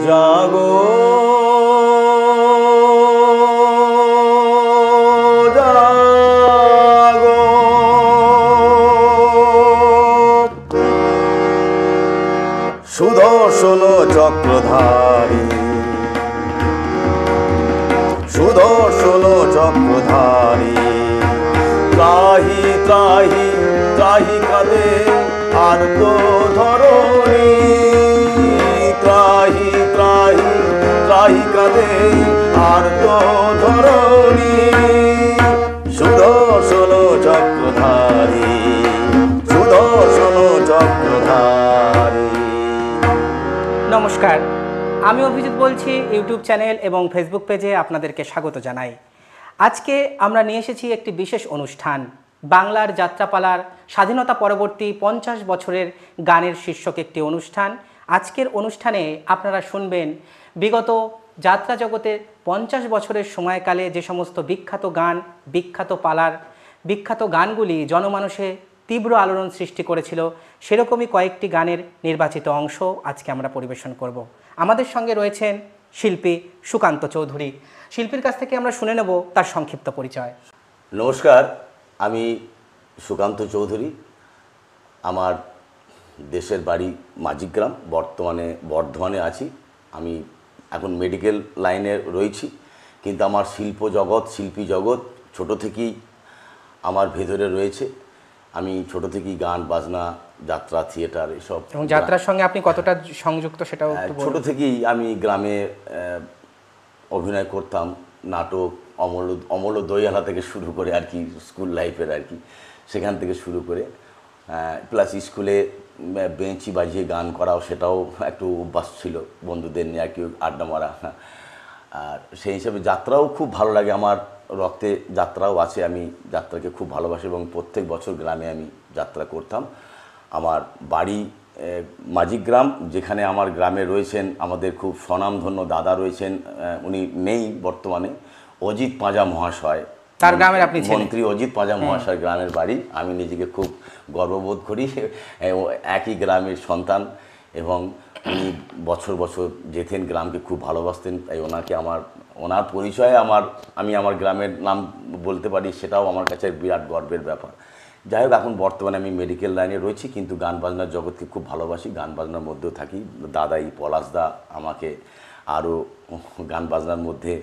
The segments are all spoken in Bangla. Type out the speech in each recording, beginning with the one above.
জাগো জাগো সুদর্শন চক্রধারী সুদর্শন চক্রধারী ত্রাহি ত্রাহি ত্রাহি কাঁদে আর তো ধরণী ত্রাহি ত্রাহি ত্রাহি কাঁদে আর তো ধরণী সুদর্শন চক্রধারী সুদর্শন চক্রধারী। নমস্কার, আমি অভিজিৎ বলছি। ইউটিউব চ্যানেল এবং ফেসবুক পেজে আপনাদেরকে স্বাগত জানাই। আজকে আমরা নিয়ে এসেছি একটি বিশেষ অনুষ্ঠান, বাংলার যাত্রাপালার স্বাধীনতা পরবর্তী 50 বছরের গানের শীর্ষক একটি অনুষ্ঠান। আজকের অনুষ্ঠানে আপনারা শুনবেন বিগত যাত্রা জগতের 50 বছরের সময়কালে যে সমস্ত বিখ্যাত গান, বিখ্যাত পালার বিখ্যাত গানগুলি জনমানসে তীব্র আলোড়ন সৃষ্টি করেছিল, সেরকমই কয়েকটি গানের নির্বাচিত অংশ আজকে আমরা পরিবেশন করব। আমাদের সঙ্গে রয়েছেন শিল্পী সুকান্ত চৌধুরী। শিল্পীর কাছ থেকে আমরা শুনে নেব তার সংক্ষিপ্ত পরিচয়। নমস্কার, আমি সুকান্ত চৌধুরী। আমার দেশের বাড়ি মাঝিগ্রাম, বর্তমানে বর্ধমানে আছি। আমি এখন মেডিকেল লাইনে রয়েছি, কিন্তু আমার শিল্পী জগৎ ছোট থেকেই আমার ভেতরে রয়েছে। আমি ছোট থেকেই গান বাজনা, যাত্রা, থিয়েটার এসব। এবং যাত্রার সঙ্গে আপনি কতটা সংযুক্ত সেটাও ছোট থেকেই আমি গ্রামে অভিনয় করতাম, নাটক, অমল দইয়ালা থেকে শুরু করে আর কি, স্কুল লাইফের আর কি, সেখান থেকে শুরু করে প্লাস স্কুলে বেঞ্চি বাজিয়ে গান করাও, সেটাও একটু অভ্যাস ছিল, বন্ধুদের নিয়ে আর কি আড্ডা মারা। আর সেই হিসাবে যাত্রাও খুব ভালো লাগে, আমার রক্তে যাত্রাও আছে। আমি যাত্রাকে খুব ভালোবাসি এবং প্রত্যেক বছর গ্রামে আমি যাত্রা করতাম। আমার বাড়ি মাঝিগ্রাম, যেখানে আমার গ্রামে রয়েছেন আমাদের খুব স্বনামধন্য দাদা রয়েছেন, উনি নেই বর্তমানে, অজিত পাঁজা মহাশয়। তার গ্রামের আপনি মন্ত্রী অজিত পাঁজা মহাশয় গ্রামের বাড়ি। আমি নিজেকে খুব গর্ববোধ করি, একই গ্রামের সন্তান, এবং উনি বছর বছর যেতেন, গ্রামকে খুব ভালোবাসতেন। তাই ওনার পরিচয়ে আমি আমার গ্রামের নাম বলতে পারি, সেটাও আমার কাছে বিরাট গর্বের ব্যাপার। যাই হোক, এখন বর্তমানে আমি মেডিকেল লাইনে রয়েছি, কিন্তু গান বাজনার জগৎকে খুব ভালোবাসি, গান বাজনার মধ্যেও থাকি। দাদাই পলাশদা আমাকে আরও গান বাজনার মধ্যে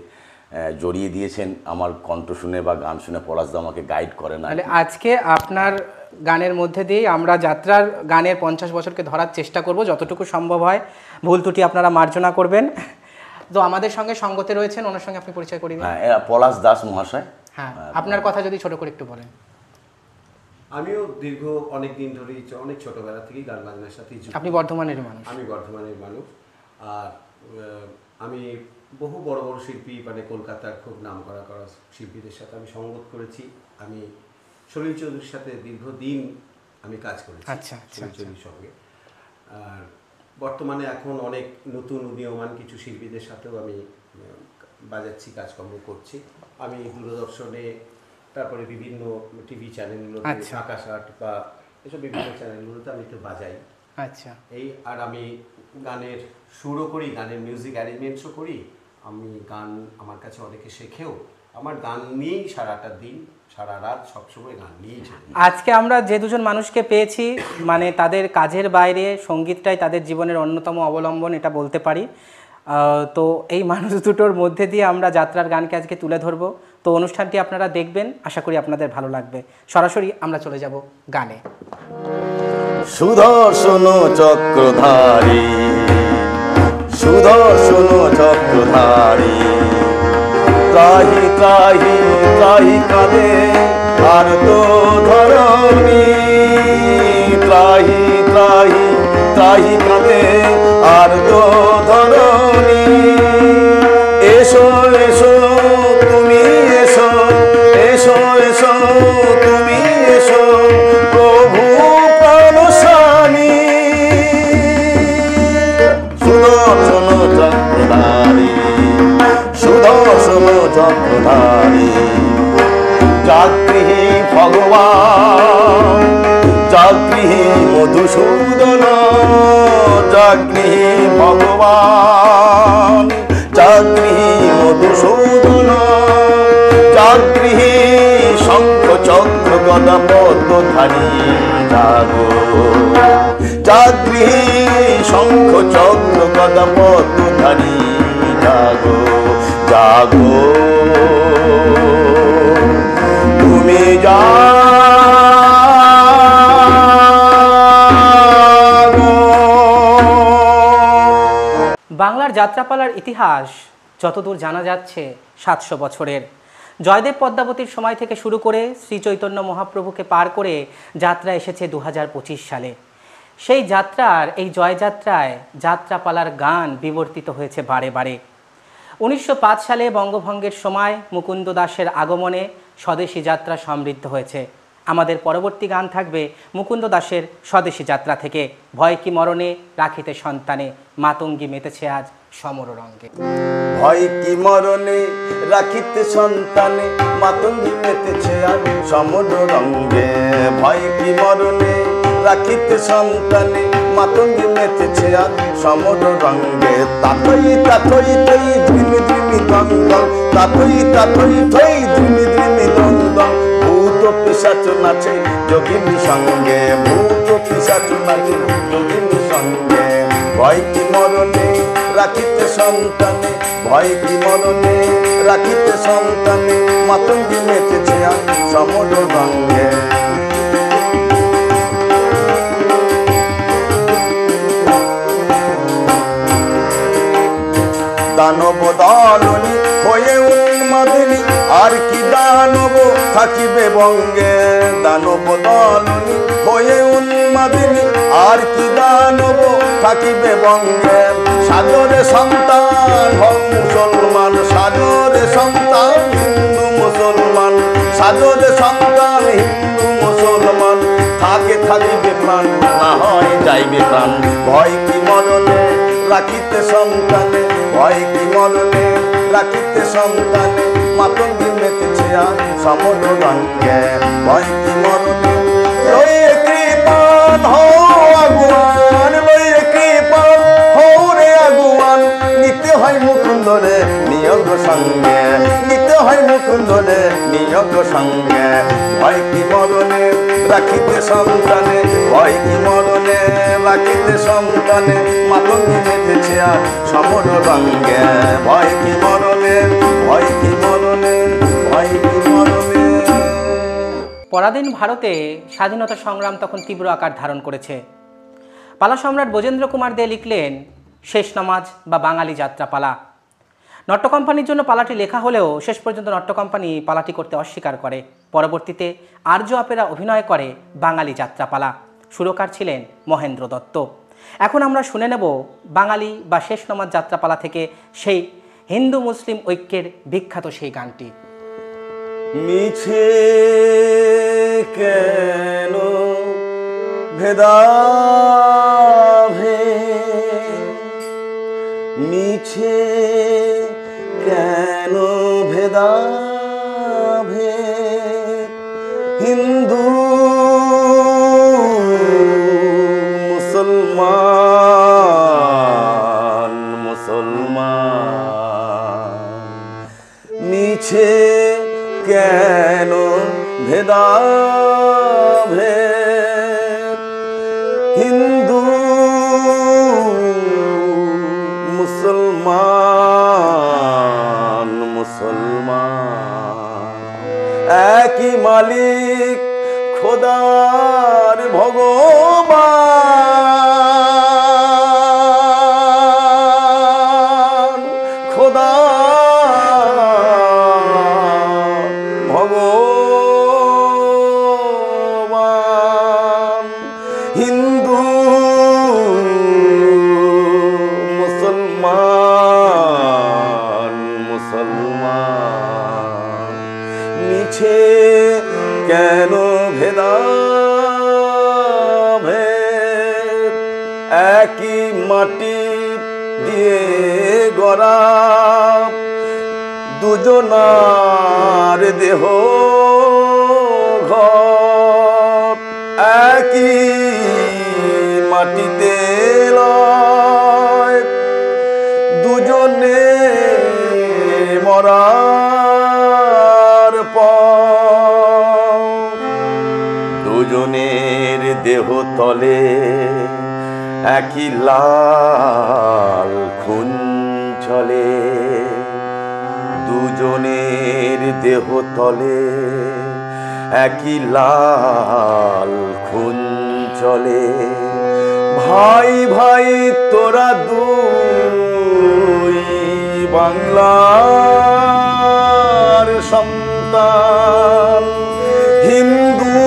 জড়িয়ে দিয়েছেন। আমার কণ্ঠ শুনে বা গান শুনে পলাশদা আমাকে গাইড করে না। আজকে আপনার গানের মধ্যে দিয়ে আমরা যাত্রার গানের 50 বছরকে ধরার চেষ্টা করব, যতটুকু সম্ভব হয়। ভুল ত্রুটি আপনারা মার্জনা করবেন। তো আমাদের সঙ্গে সঙ্গতে রয়েছেন, ওনার সঙ্গে আপনি পরিচয় করিয়ে দিন। হ্যাঁ, পলাশ দাস মহাশয়। হ্যাঁ, আপনার কথা যদি ছোট করে একটু বলেন। আমিও দীর্ঘ অনেক দিন ধরেই, অনেক ছোটবেলা থেকেই গান বাজনার সাথে যুক্ত। আপনি বর্ধমানের মানুষ? আমি বর্ধমানের মানুষ। আর আমি বহু বড় বড় শিল্পী, মানে কলকাতার খুব নাম করা শিল্পীদের সাথে আমি সঙ্গত করেছি। আমি সলিল চৌধুরীর সাথে দীর্ঘদিন আমি কাজ করেছি। সলিল চৌধুরীর সঙ্গে। আর বর্তমানে এখন অনেক নতুন উদীয়মান কিছু শিল্পীদের সাথেও আমি বাজাচ্ছি, কাজকর্ম করছি। আমি দূরদর্শনে, তারপরে বিভিন্ন টিভি চ্যানেলগুলোতে, আকাশ আট বা এসব বিভিন্ন চ্যানেলগুলোতে আমি একটু বাজাই। আচ্ছা, আর আমি গানের সুরও করি, গানের মিউজিক অ্যারেঞ্জমেন্টসও করি। আমি গান, আমার কাছে অনেকে শেখেও। আমার গান নিয়েই সারাটা দিন, সারা রাত, সবসময় গান নিয়েই চলে। আজকে আমরা যে দুজন মানুষকে পেয়েছি, মানে তাদের কাজের বাইরে সঙ্গীতটাই তাদের জীবনের অন্যতম অবলম্বন, এটা বলতে পারি। তো এই মানুষ দুটোর মধ্যে দিয়ে আমরা যাত্রার গানকে আজকে তুলে ধরবো। তো অনুষ্ঠানটি আপনারা দেখবেন, আশা করি আপনাদের ভালো লাগবে। সরাসরি আমরা চলে যাব গানে। সুদর্শন চক্রধারী সুদর্শন চক্রধারী ত্রাহি ত্রাহি ত্রাহি কাঁদে আর তো ধরণী ত্রাহি ত্রাহি ত্রাহি কাঁদে আর তো ধরণী এসো এসো তুমি এসো এসো এসো তুমি এসো প্রভু প্রাণ স্বামী সুদর্শন চক্রধারী সুদর্শন চক্রধারী যাত্রী ভগবান যাত্রী মধুসূদন চাকরি ভগবান, চাকরি মধুসূদন, চাকরি শঙ্খ চক্র গদা পদ্মধারী জাগো, চাকরি শঙ্খ চক্র গদা পদ্মধারী জাগো, জাগো তুমি বাংলার যাত্রাপালার ইতিহাস যতদূর জানা যাচ্ছে 700 বছরের। জয়দেব পদ্মাবতীর সময় থেকে শুরু করে শ্রী চৈতন্য মহাপ্রভুকে পার করে যাত্রা এসেছে 2025 সালে। সেই যাত্রার এই জয়যাত্রায় যাত্রাপালার গান বিবর্তিত হয়েছে বারে বারে। 1905 সালে বঙ্গভঙ্গের সময় মুকুন্দ দাসের আগমনে স্বদেশী যাত্রা সমৃদ্ধ হয়েছে। আমাদের পরবর্তী গান থাকবে মুকুন্দ দাসের স্বদেশী যাত্রা থেকে। ভয় কি মরণে রাখিতে সন্তানে, মাতঙ্গী মেতেছে আজ সমর রঙ্গে। ভয় কি মরণে রাখিতে সন্তানে, মাতঙ্গী মেতেছে আজ সমর রঙ্গে। ভয় কি মরণে রাখিতে সন্তানে, মাতঙ্গী মেতেছে আজ সমর রঙ্গে। তাতই তাতই তৈ ধ্রিমি ধ্রিমি দন্দন, তাতই তাতই তৈ ধ্রিমি ধ্রিমি দন্দন। ভূত পিশাচ নাচে যোগিনী সঙ্গে, ভূত পিশাচ নাচে যোগিনী সঙ্গে। ভয় কি মরণে রাখিতে সন্তানে, ভয় কি মরণে রাখিতে সন্তানে, মাতঙ্গী মেতেছে আজ সমর রঙ্গে। দানব দাননী হয়ে উন্মাদিনী, আর কি দানব থাকিবে বঙ্গে। দানব দাননী হয়ে উন্মাদিনী, আর কি দানব থাকিবে বঙ্গে। সাগরে সন্তান হও মুসলমান, সাগরে সন্তান হিন্দু মুসলমান, সাগরে সন্তান হিন্দু মুসলমান। থাকে থাকিবে প্রাণ, না হয় যাইবে প্রাণ। ভয় কি মরণে রাখিতে সন্তানে, ভয় কি মরণে রাখিতে সন্তানে, মাতঙ্গী মেতেছে আজ সমর রঙ্গে। ভয় কি মরণে লইয়ে কৃপান হও আগুয়ান, লইয়ে কৃপান হও রে আগুয়ান। নিতে হয় মুকুন্দরে নিয়োগ সঙ্গে, নিতে হয় মুকুন্দরে নিয়োগ সঙ্গে। ভয় কি মরণে রাখিতে সন্তানে, ভয় কি মরণে রাখিতে সন্তানে, মাতঙ্গী মেতেছে আজ সমর রঙ্গে। ভয় কি মরণে, ভয় কি মরণে, ভয় কি মরণে। পরাধীন ভারতে স্বাধীনতা সংগ্রাম তখন তীব্র আকার ধারণ করেছে। পালা সম্রাট ব্রজেন্দ্র কুমার দে লিখলেন শেষ নামাজ বা বাঙালি যাত্রাপালা। নট্য কোম্পানির জন্য পালাটি লেখা হলেও শেষ পর্যন্ত নট্য কোম্পানি পালাটি করতে অস্বীকার করে। পরবর্তীতে আর্য অপেরা অভিনয় করে বাঙালি যাত্রাপালা। সুরকার ছিলেন মহেন্দ্র দত্ত। এখন আমরা শুনে নেব বাঙালি বা শেষ নামাজ যাত্রাপালা থেকে সেই হিন্দু মুসলিম ঐক্যের বিখ্যাত সেই গানটি। মিছে কেন ভেদাভেদ, মিছে কেন ভেদাভেদ। হিন্দু মুসলমান, মুসলমান। মিছে কেন ভেদাভেদ। হিন্দু মুসলমান, মুসলমান। একই মালিক খোদার ভগবান, খোদা ভগবান। হিন্দু মুসলমান, মুসলমান। মিছে কেন ভেদাভেদ। একই মাটি দিয়ে গড়া দুজনার দেহ ঘর। একই মাটিতে জীবনে মরার পর দুজনের দেহ তলে একই লাল খুন চলে, দুজনের দেহ তলে একই লাল খুন চলে। ভাই ভাই তোরা দুই বাংলার সন্তান, হিন্দু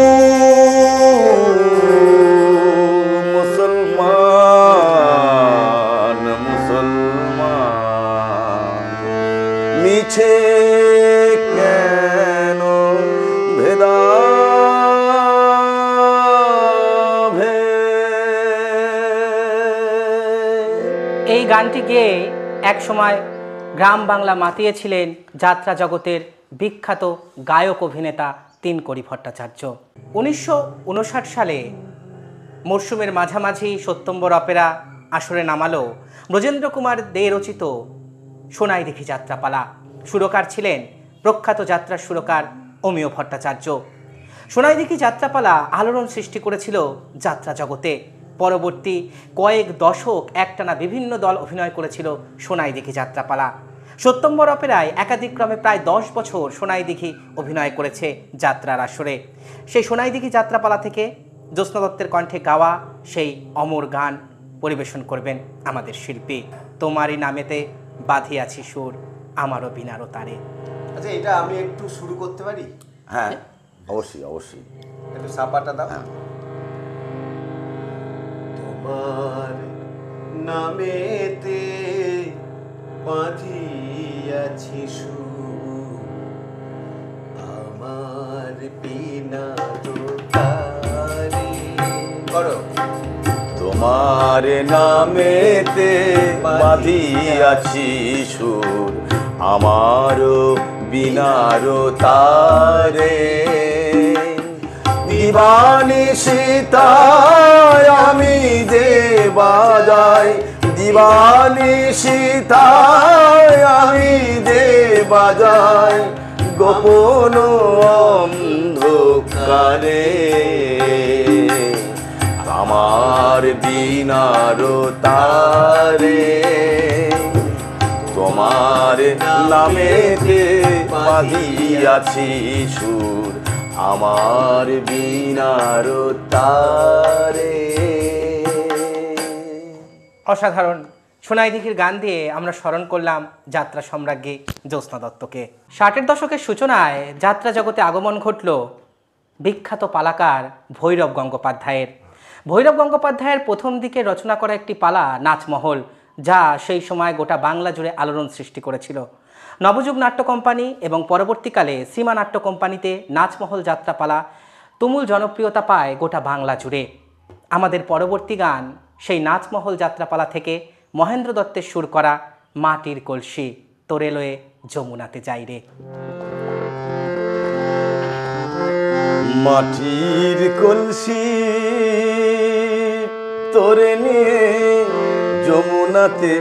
মুসলমান মুসলমান, মিছে কেন এই গানটি গেয়ে একসময় গ্রাম বাংলা মাতিয়েছিলেন যাত্রা জগতের বিখ্যাত গায়ক অভিনেতা তিনকড়ি ভট্টাচার্য। 1959 সালে মরশুমের মাঝামাঝি সত্যম্বর অপেরা আসরে নামালো ব্রজেন্দ্র কুমার দে রচিত সোনাই দেখি যাত্রাপালা। সুরকার ছিলেন প্রখ্যাত যাত্রার সুরকার অমিয় ভট্টাচার্য। সোনাই দেখি যাত্রাপালা আলোড়ন সৃষ্টি করেছিল যাত্রা জগতে। পরবর্তী কয়েক দশক একটানা বিভিন্ন দল অভিনয় করেছিল সোনাই দেখি যাত্রাপালা। সত্যম্বর অপেরায় একাধিক্রমে প্রায় 10 বছর সোনাই দেখি অভিনয় করেছে যাত্রার আসরে। সেই সোনাই দেখি যাত্রাপালা থেকে জ্যোৎস্না দত্তের কণ্ঠে গাওয়া সেই অমর গান পরিবেশন করবেন আমাদের শিল্পী। তোমারই নামেতে বাঁধিয়াছি সুর, আমারও বিনারও তারে। আচ্ছা, এটা আমি একটু শুরু করতে পারি? হ্যাঁ, অবশ্যই অবশ্যই। একটু সাপাটা দাও। তোমার নামেতে বাঁধিয়াছি সুর, আমার বিনারও তারে। করো। তোমার নামেতে বাঁধিয়াছি সুর, আমারও বিনারও তারে। দিবানিশিতায় আমি যে বাজাই, দিবানিশিতায় আমি যে বাজাই, গোপন অন্ধকারে আমার বিনারও তারে। তোমার নামেতে বাঁধিয়াছি সুর, আমার বিনারও তারে। অসাধারণ সোনাই দিঘির গান দিয়ে আমরা স্মরণ করলাম যাত্রা সম্রাজ্ঞী জ্যোৎস্না দত্তকে। 60-এর দশকের সূচনায় যাত্রা জগতে আগমন ঘটল বিখ্যাত পালাকার ভৈরব গঙ্গোপাধ্যায়ের। ভৈরব গঙ্গোপাধ্যায়ের প্রথম দিকে রচনা করা একটি পালা নাচমহল, যা সেই সময় গোটা বাংলা জুড়ে আলোড়ন সৃষ্টি করেছিল। নবযুগ নাট্য কোম্পানি এবং পরবর্তীকালে সীমা নাট্য কোম্পানিতে নাচমহল যাত্রাপালা তুমুল জনপ্রিয়তা পায় গোটা বাংলা জুড়ে। আমাদের পরবর্তী গান সেই নাচমহল যাত্রাপালা থেকে মহেন্দ্র দত্তের সুর করা মাটির কলসি তোরে লয়ে যমুনাতে যাই রে। মাটির কলসি তোরে নিয়ে যমুনাতে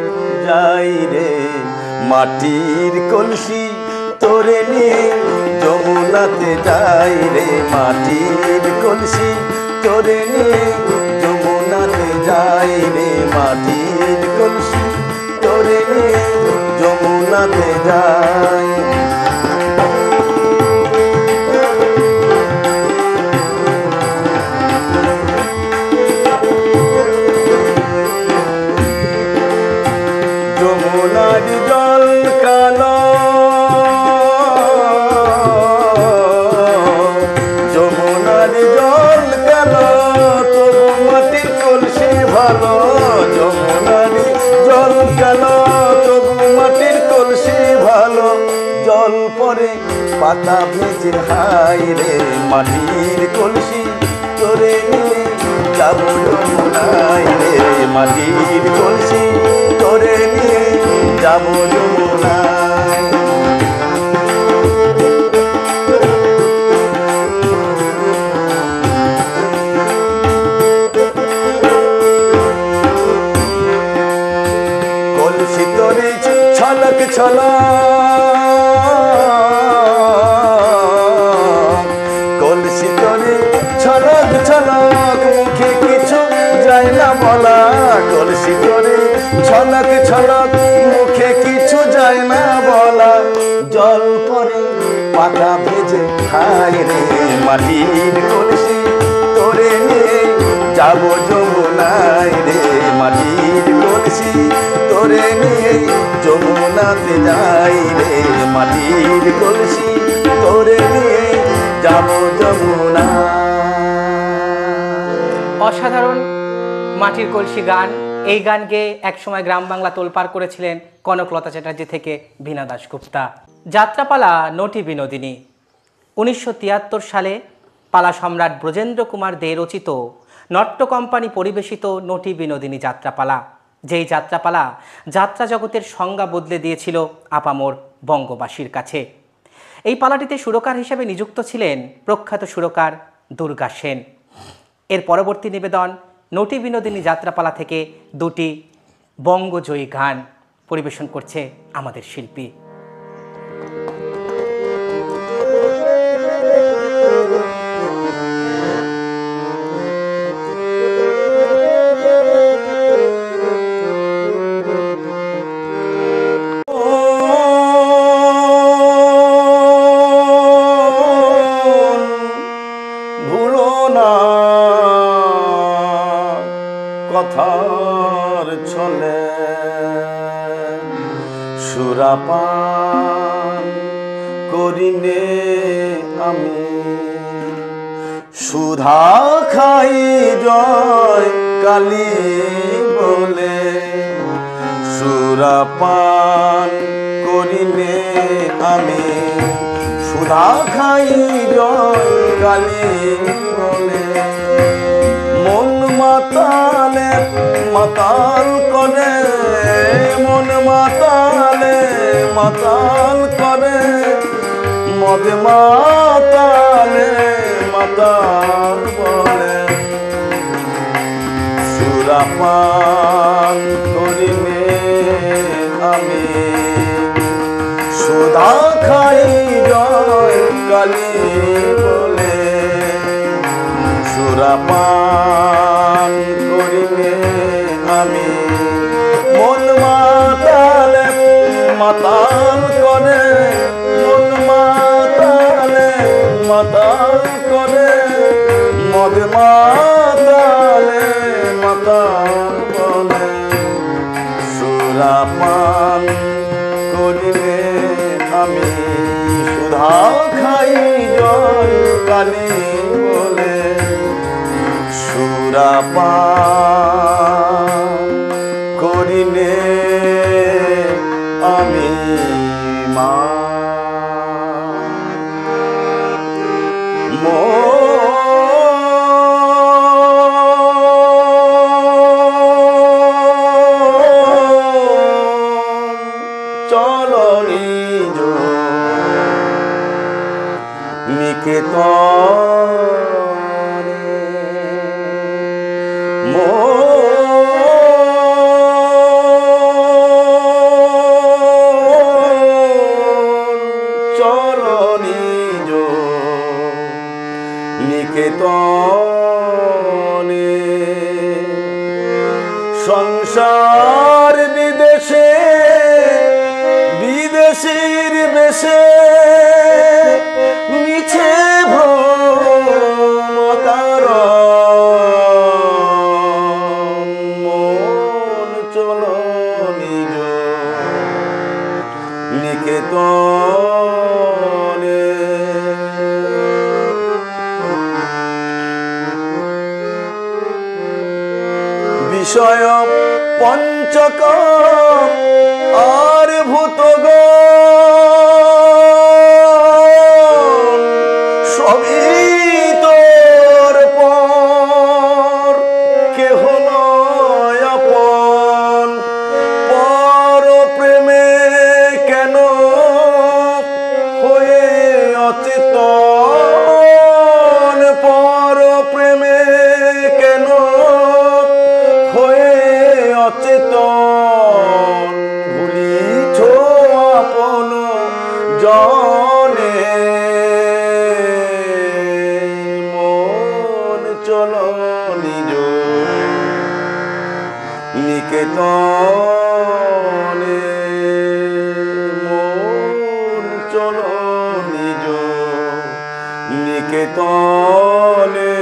যাই রে, মাটির কলসি তোরে নিয়ে যমুনাতে যাই রে, মাটির কলসি তোরে নিয়ে যমুনাতে যাই রে, মাটির কলসি তোরে নিয়ে যমুনাতে যাই। যমুনার জল কালো, যমুনার জল কালো, তবু মাটির কলসি ভালো, যমুনার জল কালো, তবু মাটির কলসি ভালো, জল পরে পাতা ভেজে হাই রে, মাটির কলসি তোরে নিয়ে যাব যমুনায় রে, মাটির কলসি তোরে নিয়ে যাব যমুনায়। কলসি তোরে ঝলক ঝলক কলসি করে ঝলক ঝলক মুখে কিছু যায় না বলা কলসি করে ঝলক ঝলক মুখে কিছু যায় না বলা জল পরে পাতা ভেজে খায় রে মাটির কলসি তোরে নিয়ে যাবো যমুনায় রে মাটির কলসি তোরে নিয়ে যমুনাতে যাই রে মাটির কলসি তোরে নিয়ে যাবো যমুনা। অসাধারণ মাটির কলসি গান। এই গান গেয়ে একসময় গ্রাম বাংলা তোলপাড় করেছিলেন কনকলতা চ্যাটার্জি থেকে বীণা দাশগুপ্তা। যাত্রাপালা নটি বিনোদিনী 1973 সালে পালা সম্রাট ব্রজেন্দ্র কুমার দে রচিত নট্য কোম্পানি পরিবেশিত নটি বিনোদিনী যাত্রাপালা, যেই যাত্রাপালা যাত্রা জগতের সংজ্ঞা বদলে দিয়েছিল আপামর বঙ্গবাসীর কাছে। এই পালাটিতে সুরকার হিসেবে নিযুক্ত ছিলেন প্রখ্যাত সুরকার দুর্গা সেন। এর পরবর্তী নিবেদন নটি বিনোদিনী যাত্রাপালা থেকে দুটি বঙ্গজয়ী গান পরিবেশন করছে আমাদের শিল্পী। কথার ছলে সুরাপান করিনে আমি সুধা খাই জয় কালী বলে সুরাপান করিনে আমি সুধা খাই জয় কালী বলে মন মাতালে মাতাল করে মন মাতালে মাতাল করে মদ মাতালে মাতাল বলে সুরাপান করিলে আমি সুধা খাই জয় কালী বলে সুরাপান করিলে আমি মন মাতালে মাতাল করে মন মাতালে মাতাল করে মদ মাতালে মাতাল বলে সুরাপান করিলে আমি সুধা খাই জয় কালী বলে সুরাপান করিলে আমি মা চলো নিজ নিকেতনে চলো নিজ নিকেতনে সংসার বিদেশে বিদেশির বেশে মিছে ভ্রমকার মন চলো নিজ নিকেতনে বিষয় পঞ্চক আর ভূতগণ সবই তোর পর কেহ নয় আপন পর প্রেমে কেন হয়ে অচেতন পর প্রেমে কেন হয়ে অচেতন ভুলিছ মন চলো নিজ নিকেতনে।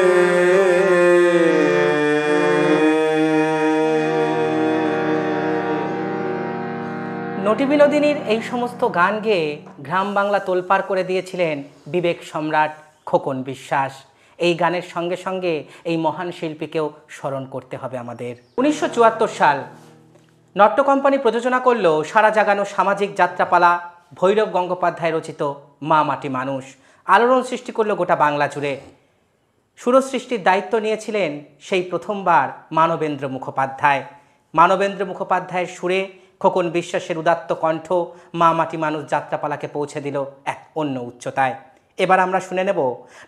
নটি বিনোদিনীর এই সমস্ত গান গেয়ে গ্রাম বাংলা তোলপাড় করে দিয়েছিলেন বিবেক সম্রাট খোকন বিশ্বাস। এই গানের সঙ্গে সঙ্গে এই মহান শিল্পীকেও স্মরণ করতে হবে আমাদের। 1974 সাল নট্য কোম্পানি প্রযোজনা করলো সারা জাগানো সামাজিক যাত্রাপালা ভৈরব গঙ্গোপাধ্যায় রচিত মা মাটি মানুষ। আলোড়ন সৃষ্টি করলো গোটা বাংলা জুড়ে। সুরসৃষ্টির দায়িত্ব নিয়েছিলেন সেই প্রথমবার মানবেন্দ্র মুখোপাধ্যায়। মানবেন্দ্র মুখোপাধ্যায়ের সুরে খোকন বিশ্বাসের উদাত্ত কণ্ঠ মা মাটি মানুষ যাত্রাপালাকে পৌঁছে দিল এক অন্য উচ্চতায়। এবার আমরা শুনে নেব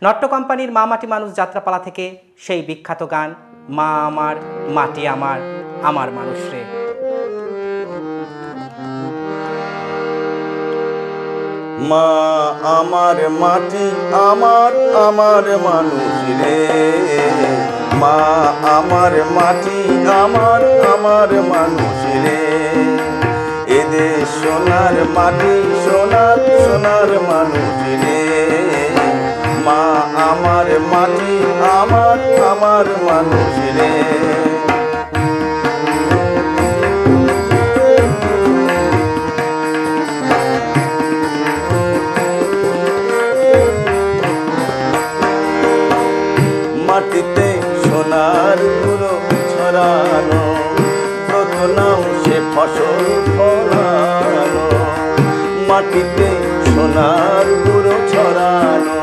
নট্য কোম্পানির মা মাটি মানুষ যাত্রাপালা থেকে সেই বিখ্যাত গান মা আমার মাটি আমার আমার মানুষ রে। মা আমার মাটি আমার আমার মানুষ রে, মা আমার মাটি আমার আমার মানুষ রে, এদেশ সোনার মাটি সোনার সোনার মানুষ রে, মা আমার মাটি আমার আমার মানুষ রে। মাটিতে সোনার গুঁড়ো ছড়ানো, প্রথনাও সে ফসল ফলানো, মাটিতে সোনার গুঁড়ো ছড়ানো,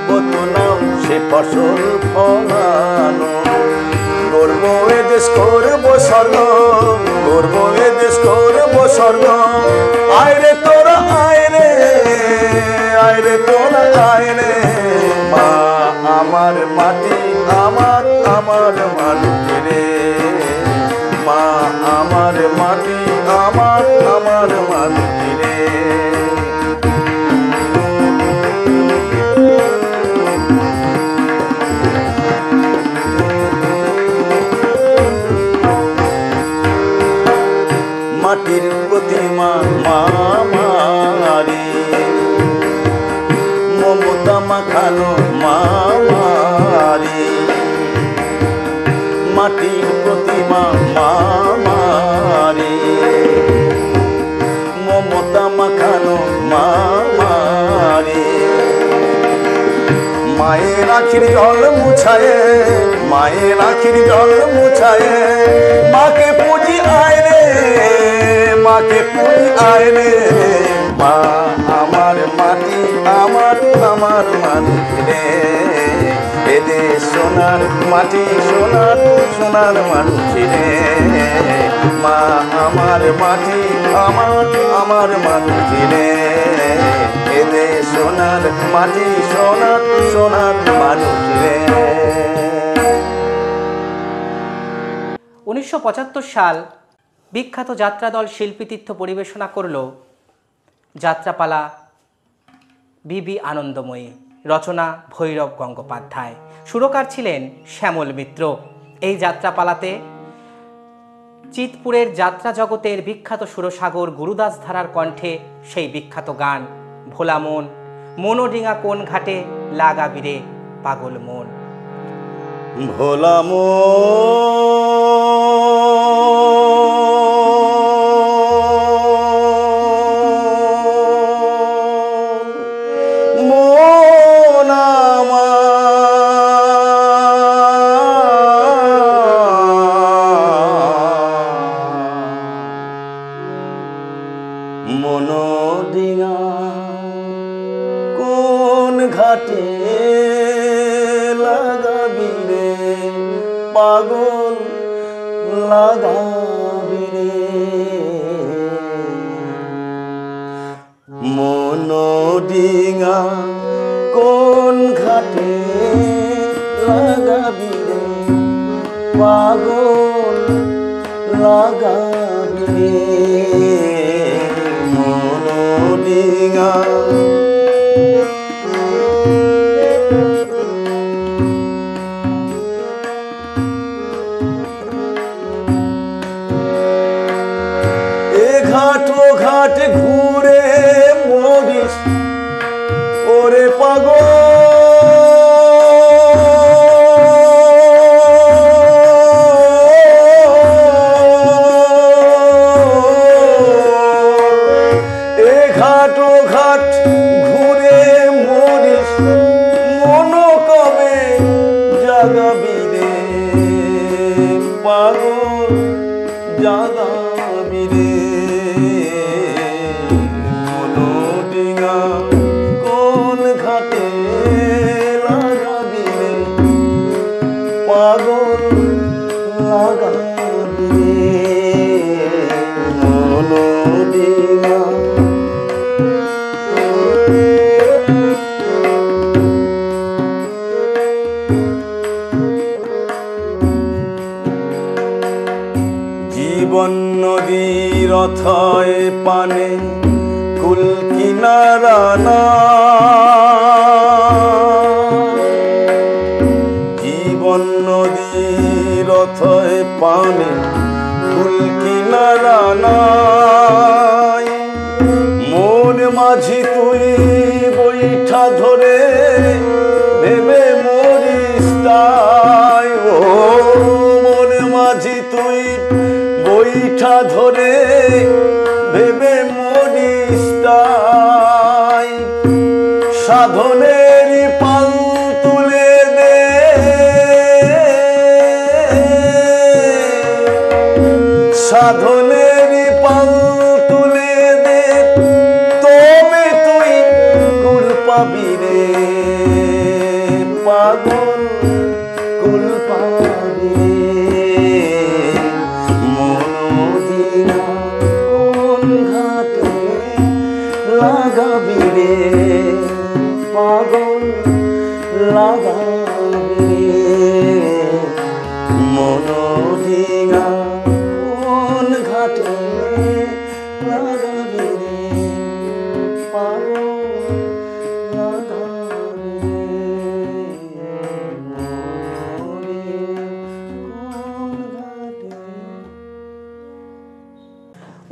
প্রথনাও সে ফসল ফলানো। করবো এ দেশ করবো স্বর্গ, করবো এ দেশ করবো স্বর্গ, আয় রে তোরা আয় রে, আয় রে তোরা আয় রে। মা আমার মাটি আমার আমার মানুষ রে, মা আমার মাটি আমার আমার মানুষ রে। মাটির প্রতিমা মা মারি, মমতা মাখানো মা মারি, মাটির প্রতিমা মা মারি, মমতা মাখানো মা মারি। মায়ের আখির জল মুছায়, মায়ের আখির জল মুছায়, মাকে পুজি আয় রে, মাকে পুজি আয় রে। মা আমার মাটি আমার আমার মানুষ রে, এদেশ সোনার মাটি সোনার সোনার মানুষ রে, মা আমার মাটি আমার আমার মানুষ রে, এদেশ সোনার মাটি সোনার সোনার মানুষ রে। 1975 সাল বিখ্যাত যাত্রাদল শিল্পীতীর্থ পরিবেশনা করল যাত্রাপালা বিবি আনন্দময়ী, রচনা ভৈরব গঙ্গোপাধ্যায়, সুরকার ছিলেন শ্যামল মিত্র। এই যাত্রাপালাতে চিতপুরের যাত্রা জগতের বিখ্যাত সুরসাগর গুরুদাস ধারার কণ্ঠে সেই বিখ্যাত গান ভোলা মন, মনোডিঙা কোন ঘাটে লাগাবি রে পাগল মন। ভোলা মন মনোডিঙা কোন ঘাটে লাগাবি রে পাগল লাগাবি রে, মনোডিঙা কোন ঘাটে লাগাবি রে পাগল লাগাবি রে, মনোডিঙা। ঘাট ঘুরে মরিস ওরে পাগল এ ঘাট ও ঘাট ঘুরে মরিস মন কবে জাগাবি রে পাগল জাগাবি রে মনোডিঙা কোন ঘাটে লাগাবি রে পাগল লাগাবি রে মনোডিঙা। জীবন নদীর অথয় পানে কুল কিনারা না, জীবন নদীর অথয় পানে কুল কিনারা নাই। মন মাঝি তুই বৈঠা ধরে ভেবে মরিস তাই, ও মন মাঝি তুই বৈঠা ধরে ভেবে মরিস তাই। সাধনের পাল তুলে দে সাধনের পাল তুলে দে তবে তুই কুল পাবি রে পাগল কুল পাবি রে মনোডিঙা কোন ঘাটে লাগাবি রে পাগল লাগাবি রে মনোডিঙা কোন ঘাটে লাগাবি রে পাগল লাগাবি রে কোন ঘাটে।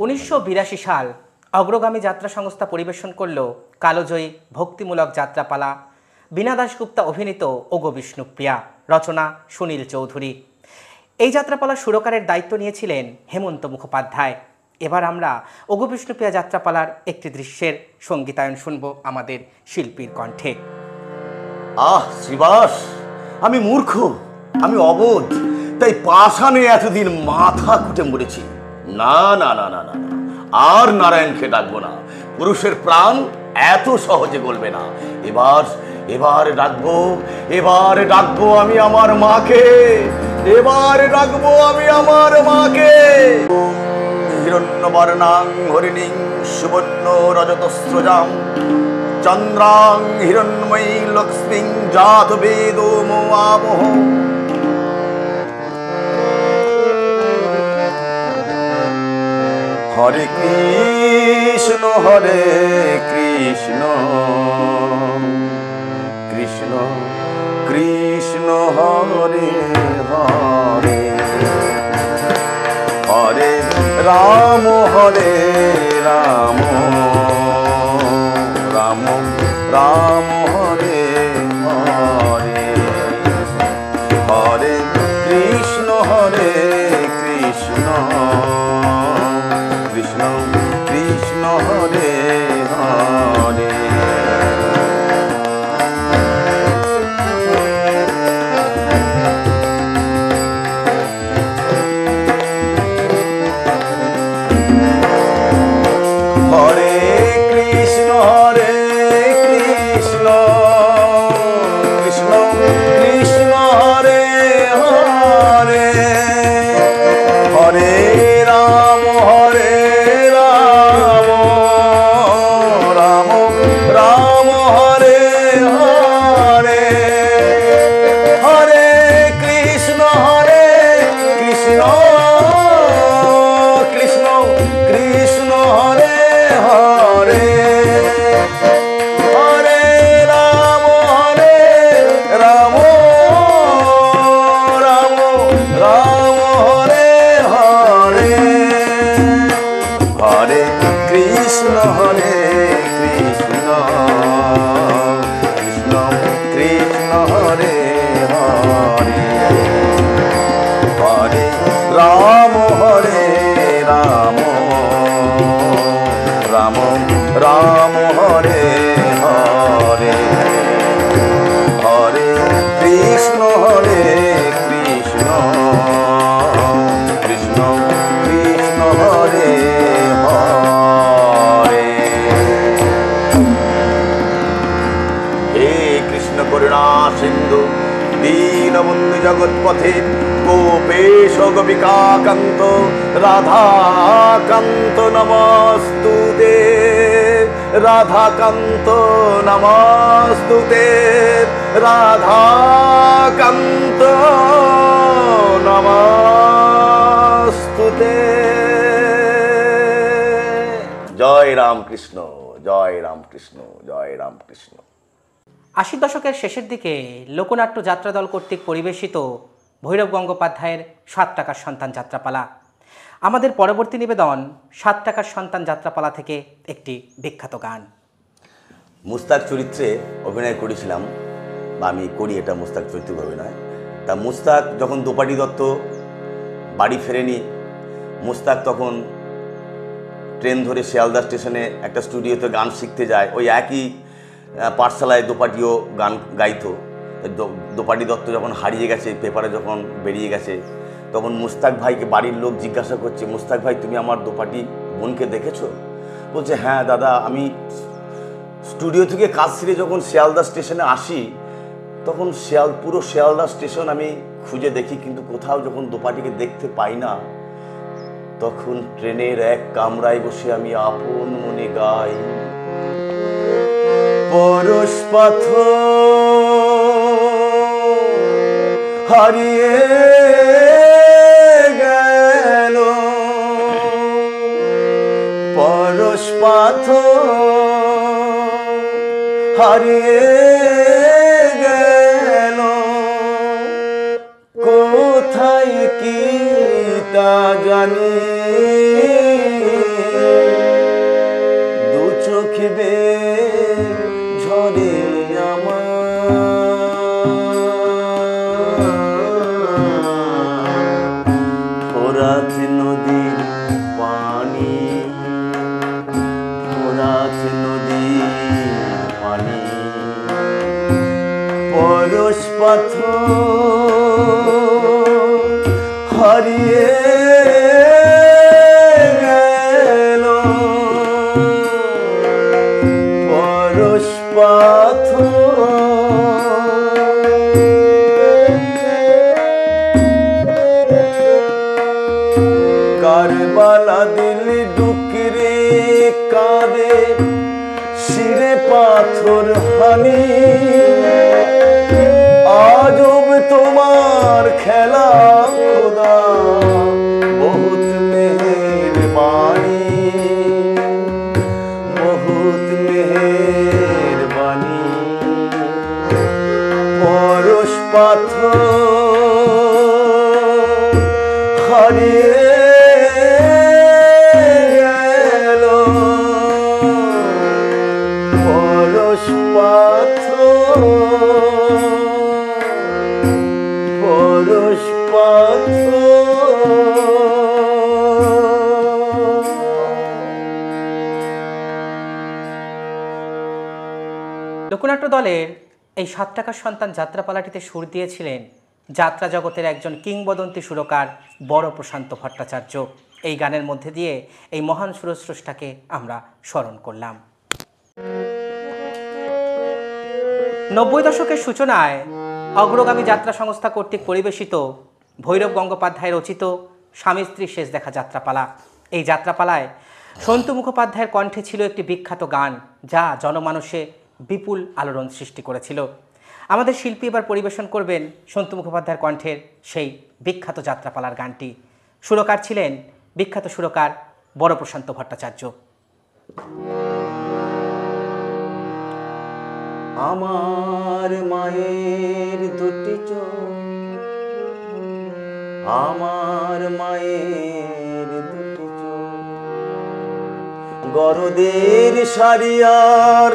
1982 সাল অগ্রগামী যাত্রা সংস্থা পরিবেশন করল কালোজয়ী ভক্তিমূলক যাত্রাপালা, বীণা দাশগুপ্তা অভিনীত ওগো বিষ্ণুপ্রিয়া, রচনা সুনীল চৌধুরী। এই যাত্রাপালার সুরকারের দায়িত্ব নিয়েছিলেন হেমন্ত মুখোপাধ্যায়। এবার আমরা ওগো বিষ্ণুপ্রিয়া যাত্রাপালার একটি দৃশ্যের সঙ্গীতায়ন শুনব আমাদের শিল্পীর কণ্ঠে। আহ শ্রীবাস, আমি মূর্খ, আমি অবোধ, তাই পাষাণে এতদিন মাথা খুঁটে মরেছি। না না না না না, আর নারায়ণকে ডাকবো না। পুরুষের প্রাণ এত সহজে গলবে না। এবার এবার ডাকবো, এবার ডাকবো আমি আমার মাকে, এবার ডাকবো আমি আমার মাকে। হিরণ্যবর্ণাং হরিণীং সুবর্ণ রজতস্রজাং চন্দ্রাং হিরণ্ময়ী লক্ষ্মীং জাত বেদো মোয়ামোহ। হরে কৃষ্ণ কৃষ্ণ কৃষ্ণ কৃষ্ণ হরে হরে, হরে রাম রাম রাম রাম হরে হরে, হরে কৃষ্ণ কৃষ্ণ কৃষ্ণ কৃষ্ণ হরে হরে। হরে কৃষ্ণ কৃষ্ণ কৃষ্ণ কৃষ্ণ হরে হরে, হরে রাম রাম রাম রাম হরে হরে, হরে কৃষ্ণ কৃষ্ণ কৃষ্ণ কৃষ্ণ হরে হরে। কৃষ্ণ হরে কৃষ্ণ কৃষ্ণ কৃষ্ণ হরে হরে হরে রাম হরে রাম রাম রাম হরে হরে হরে কৃষ্ণ হরে কৃষ্ণ কৃষ্ণ কৃষ্ণ হরে হরে। হে কৃষ্ণ করুণা সিন্ধু দীনবন্ধু জগৎপথে গোপেশ গোপিকাকান্ত রাধাকান্ত নমস্তুতে রাধাকান্ত নমস্তুতে রাধাকান্ত নমস্তুতে। জয় রামকৃষ্ণ জয় রামকৃষ্ণ জয় রামকৃষ্ণ। 80 দশকের শেষের দিকে লোকনাট্য যাত্রা দল কর্তৃক পরিবেশিত ভৈরব গঙ্গোপাধ্যায়ের 7 টাকার সন্তান যাত্রাপালা। আমাদের পরবর্তী নিবেদন 7 টাকার সন্তান যাত্রাপালা থেকে একটি বিখ্যাত গান। মুস্তাক চরিত্রে অভিনয় করেছিলাম, বা আমি করি এটা মুস্তাক চরিত্রে অভিনয়। তা মুস্তাক যখন দোপাটি দত্ত বাড়ি ফেরেনি, মুস্তাক তখন ট্রেন ধরে শিয়ালদা স্টেশনে একটা স্টুডিওতে গান শিখতে যায়। ওই একই পাঠশালায় দোপাটিও গান গাইতো। দোপাটি দত্ত যখন হারিয়ে গেছে, পেপারে যখন বেরিয়ে গেছে, তখন মুস্তাক ভাইকে বাড়ির লোক জিজ্ঞাসা করছে, মুস্তাক ভাই তুমি আমার দোপাটি বোনকে দেখেছো? বলছে হ্যাঁ দাদা, আমি স্টুডিও থেকে কাজ সেরে যখন শিয়ালদা স্টেশনে আসি তখন পুরো শিয়ালদা স্টেশন আমি খুঁজে দেখি, কিন্তু কোথাও যখন দোপাটিকে দেখতে পাই না, তখন ট্রেনের এক কামরায় বসে আমি আপন মনে গাই, পরশ পাথর হারিয়ে গেল, পরশ পাথর হারিয়ে গেল, কোথায় কি তা জানি, দু চোখ বেয়ে ঝরে আমার, ফোরাত নদীর পানি, ফোরাত নদীর পানি, পরশ পাথর হারিয়ে গেল, পরশ পাথর। কারবালা দিল ডুকরে কাঁদে, শিরে পাথর হানি, আজব তোমার খেলা খোদা, বহুত মেহেরবানি, বহুত মেহেরবানি, পরশ পাথর হারিয়ে গেল, পরশ পাথর, পরশ পাথর। লোকনাট্য দলের এই 7 টাকার সন্তান যাত্রাপালাটিতে সুর দিয়েছিলেন যাত্রা জগতের একজন কিংবদন্তি সুরকার বড় প্রশান্ত ভট্টাচার্য। এই গানের মধ্যে দিয়ে এই মহান সুরস্রষ্টাকে আমরা স্মরণ করলাম। 90 দশকের সূচনায় অগ্রগামী যাত্রা সংস্থা কর্তৃক পরিবেশিত ভৈরব গঙ্গোপাধ্যায় রচিত স্বামী স্ত্রী শেষ দেখা যাত্রাপালা। এই যাত্রাপালায় সন্তু মুখোপাধ্যায়ের কণ্ঠে ছিল একটি বিখ্যাত গান, যা জনমানসে বিপুল আলোড়ন সৃষ্টি করেছিল। আমাদের শিল্পী এবার পরিবেশন করবেন সন্তু মুখোপাধ্যায়ের কণ্ঠের সেই বিখ্যাত যাত্রাপালার গানটি। সুরকার ছিলেন বিখ্যাত সুরকার বড় প্রশান্ত ভট্টাচার্য। আমার মায়ের দুটি চোখ, আমার মায়ের দুটি চোখ, গরদের সারিয়ার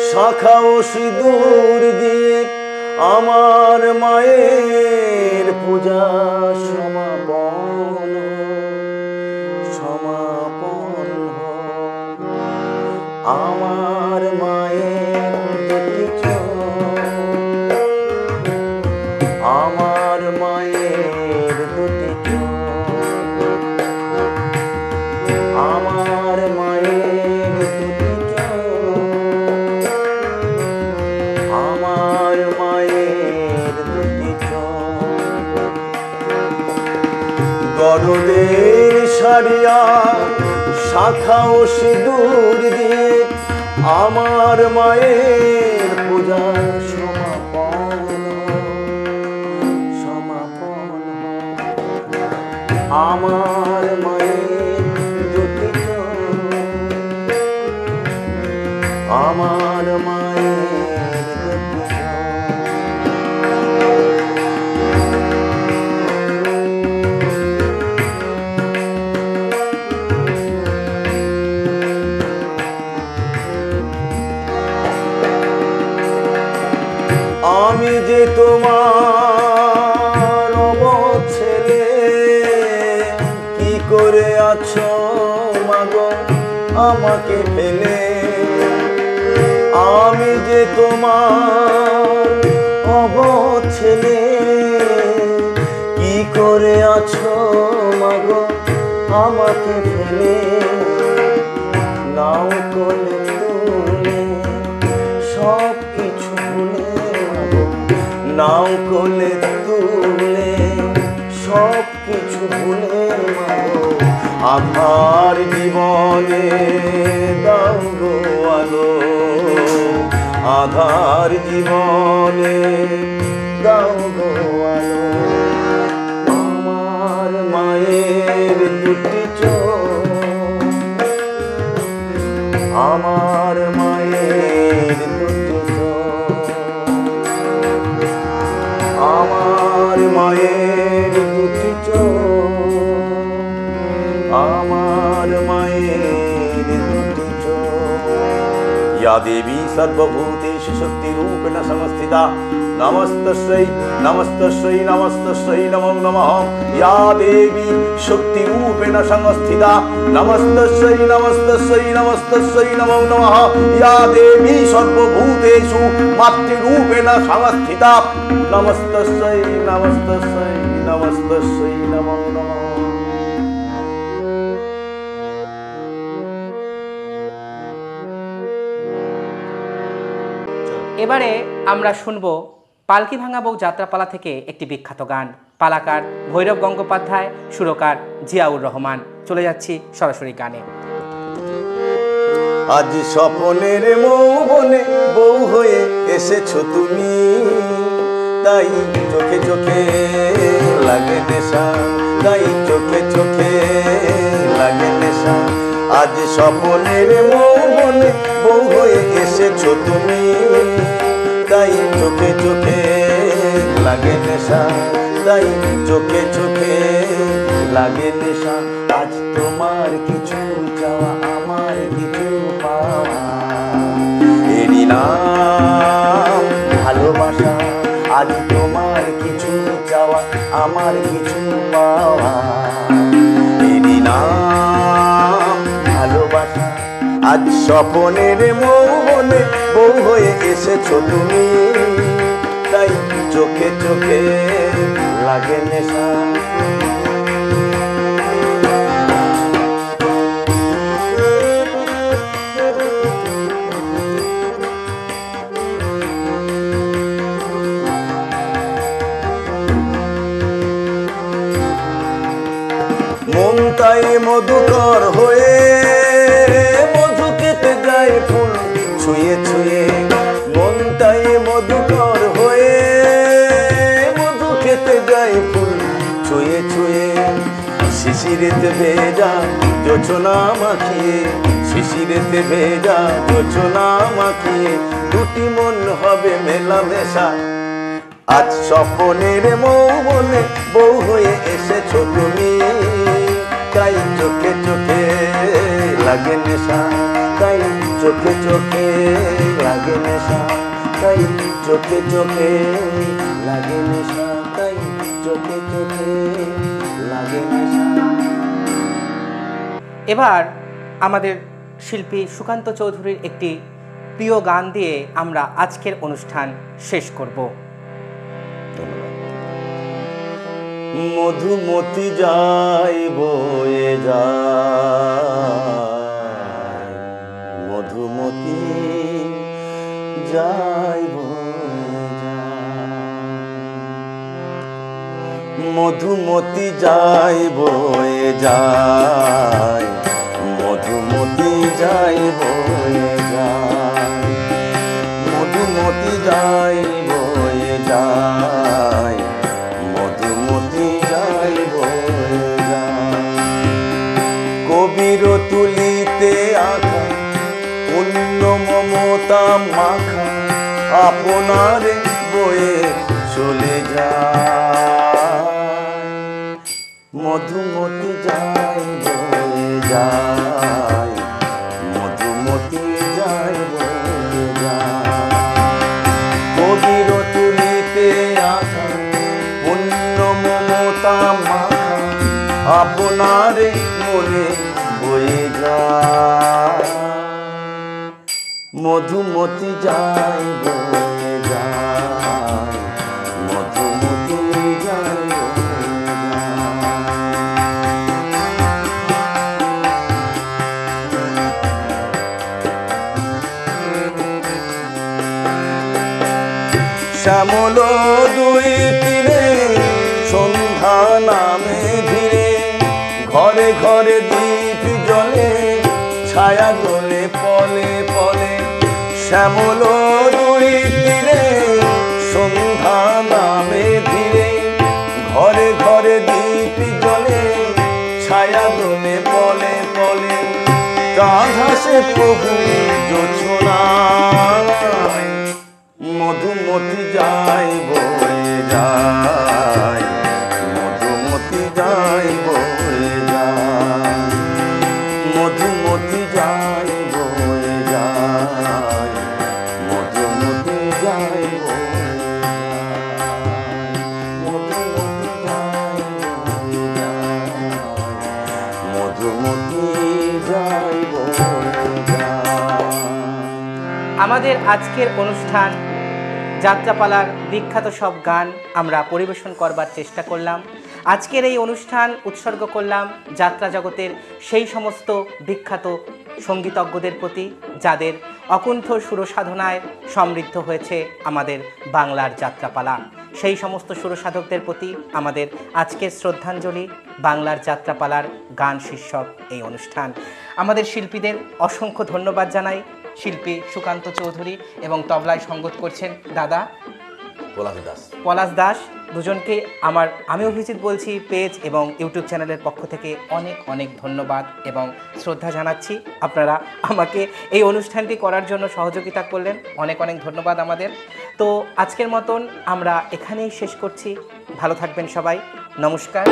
শাখা ও সিঁদুর দিয়ে আমার মায়ের পূজা সমাপন সমাপন হোক। আমার মায়ের দুটি চোখ, আমার মায়ের দুটি চোখ, আমার মায়ের দুটি চোখ, আমার মায়ের দুটি চোখ। গরদের সারিয়া শাখা ও সিঁদুর দিয়ে আমার মায়ের পূজা সমাপন সমাপন। আমার মায়ের দুটি চোখ, আমার মায়ের দুটি আমি যে তোমার অবধ ছেলে, কি করে আছো মাগো আমাকে ফেলে। আমি যে তোমার অবধ ছেলে, কি করে আছো মাগো আমাকে ফেলে। নাও কোলে তুলে সব কিছু ভুলে, নাও কোলে তুলে সব কিছু ভুলে মাগো আমার জীবনে দাও গো আলো, আধার জীবনে দাও গো আলো। আমার মায়ের দুটি চোখ, আমার মায়ের দুটি চোখ, আমার মায়ের দুটি চোখ, আমার মায়ের দুটি চোখ। या देवी सर्वभूतेषु शक्तिरूपेण संस्थिता नमस्तस्यै नमस्तस्यै नमस्तस्यै नमो नमः। या देवी शक्तिरूपेण संस्थिता नमस्तस्यै नमस्तस्यै नमस्तस्यै नमो नमः। या देवी सर्वभूतेषु मातृरूपेण संस्थिता नमस्तस्यै नमस्तस्यै नमस्तस्यै नमो नमः। এবারে আমরা শুনব পালকি ভাঙা বউ যাত্রাপালা থেকে একটি বিখ্যাত গান। পালাকার ভৈরব গঙ্গোপাধ্যায়, সুরকার জিয়াউর রহমান। চলে যাচ্ছি সরাসরি গানে। আজ স্বপনের মৌবনে বউ হয়ে এসেছো তুমি, তাই চোখে চোখে লাগে নেশা, তাই চোখে চোখে লাগে নেশা। আজ স্বপনের মৌবনে বউ হয়ে এসেছো তুমি, তাই চোখে চোখে লাগে নেশা, তাই চোখে চোখে লাগে নেশা। আজ তোমার কিছু চাওয়া আমার কিছু পাওয়া, এরই নাম ভালোবাসা। আজ তোমার কিছু চাওয়া আমার কিছু পাওয়া, এরই নাম ভালোবাসা। আজ স্বপনের মৌবনে বউ হয়ে এসেছো তুমি, তাই চোখে চোখে লাগে নেশা। মন তাই মধুকর হয়ে মধু খেতে যায় ফুল ছুঁয়ে ছুঁয়ে। মন তাই মধুকর হয়ে মধু খেতে যায় ফুল ছুঁয়ে ছুঁয়ে। শিশিরেতে ভেজা জোছনা মাখিয়ে, শিশিরেতে ভেজা জোছনা মাখিয়ে, দুটি মন হবে মেলামেশা। আজ স্বপনের মৌবনে বউ হয়ে এসেছো তুমি, তাই চোখে চোখে লাগে নেশা। চোখে চোখে লাগে নেশা, তাই চোখে চোখে লাগে নেশা, তাই চোখে চোখে লাগে নেশা। এবার আমাদের শিল্পী সুকান্ত চৌধুরীর একটি প্রিয় গান দিয়ে আমরা আজকের অনুষ্ঠান শেষ করব। মধুমতি যাই বয়ে যায়, মধুমতি যাই বয়ে যায়, মধুমতি যাই বয়ে যায়, মধুমতি যাই বয়ে যায়, মধুমতি যাই বয়ে যায়, মধুমতি যাই বয়ে যায়। কবির তুলিতে আঁকা পুণ্য মমতা মাখা আপনারে বয়ে চলে যায়, মধুমতি যাই বয়ে যায়, মধুমতি যাই বয়ে যায়। কবির তুলিতে আঁকা পুণ্য মমতা মাখা আপনারে মনে বয়ে যায়, মধুমতি যাই বয়ে যায়, মধুমতি যাই বয়ে যায়। শ্যামল দুই তীরে সন্ধ্যা নামে ধীরে, ঘরে ঘরে দীপ জ্বলে ছায়া দোলে পলে পলে। শ্যামল দুই তীরে সন্ধ্যা নামে ধীরে, ঘরে ঘরে দীপ জ্বলে ছায়া দোলে পলে পলে। চাঁদ হাসে প্রভু জোছনায়, মধুমতি যাই বয়ে যায়, মধুমতি যাই বয়ে যায়, মধুমতি যাই বয়ে যায়, মধুমতি যাই বয়ে যায়, মধুমতি যাই বয়ে যায়, মধুমতি যাই বয়ে যায়। আমাদের আজকের অনুষ্ঠান যাত্রাপালার বিখ্যাত সব গান আমরা পরিবেশন করবার চেষ্টা করলাম। আজকের এই অনুষ্ঠান উৎসর্গ করলাম যাত্রা জগতের সেই সমস্ত বিখ্যাত সঙ্গীতজ্ঞদের প্রতি যাদের অকুণ্ঠ সুরসাধনায় সমৃদ্ধ হয়েছে আমাদের বাংলার যাত্রাপালা। সেই সমস্ত সুরসাধকদের প্রতি আমাদের আজকের শ্রদ্ধাঞ্জলি, বাংলার যাত্রাপালার গান শীর্ষক এই অনুষ্ঠান। আমাদের শিল্পীদের অসংখ্য ধন্যবাদ জানাই। শিল্পী সুকান্ত চৌধুরী এবং তবলায় সঙ্গত করছেন দাদা পলাশ দাস। দুজনকে আমি অভিজিৎ বলছি পেজ এবং ইউটিউব চ্যানেলের পক্ষ থেকে অনেক অনেক ধন্যবাদ এবং শ্রদ্ধা জানাচ্ছি। আপনারা আমাকে এই অনুষ্ঠানটি করার জন্য সহযোগিতা করলেন, অনেক অনেক ধন্যবাদ আমাদের। তো আজকের মতন আমরা এখানেই শেষ করছি। ভালো থাকবেন সবাই, নমস্কার।